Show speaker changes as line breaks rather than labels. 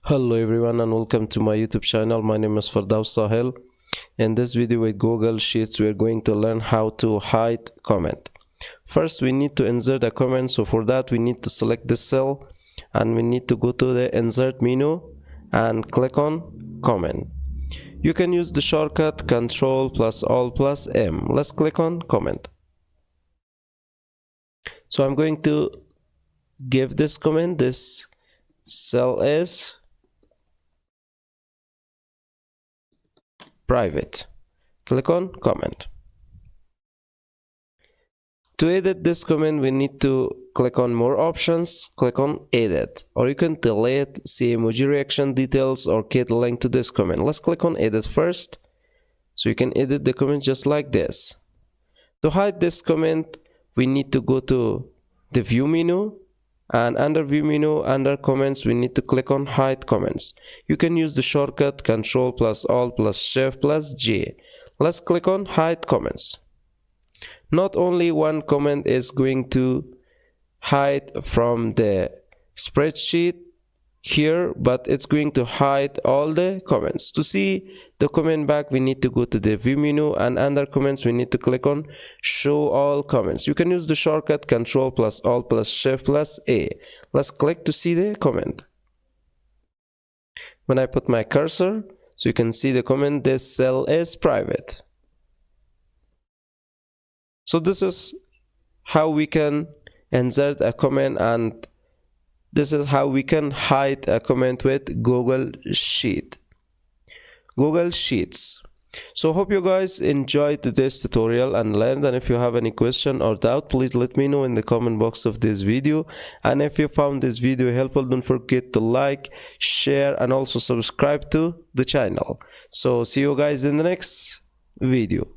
Hello everyone and welcome to my YouTube channel. My name is Fardaus Sahel. In this video with Google Sheets we are going to learn how to hide comment. First we need to insert a comment, so for that we need to select this cell and we need to go to the insert menu and click on comment. You can use the shortcut Ctrl plus Alt plus M. Let's click on comment. So I'm going to give this comment. This cell is private. Click on comment. To edit this comment we need to click on more options, click on edit, or you can delete, see emoji reaction details, or get a link to this comment. Let's click on edit first, so you can edit the comment just like this. To hide this comment we need to go to the view menu, and under view menu under comments we need to click on hide comments. You can use the shortcut Ctrl plus Alt plus Shift plus J. Let's click on hide comments. Not only one comment is going to hide from the spreadsheet here, but it's going to hide all the comments. To see the comment back we need to go to the view menu, and under comments we need to click on show all comments. You can use the shortcut Ctrl plus Alt plus Shift plus A. Let's click to see the comment. When I put my cursor, so you can see the comment, this cell is private. So this is how we can insert a comment, and this is how we can hide a comment with Google Sheets. So hope you guys enjoyed this tutorial and learned, and if you have any question or doubt, please let me know in the comment box of this video. And if you found this video helpful, don't forget to like, share, and also subscribe to the channel. So see you guys in the next video.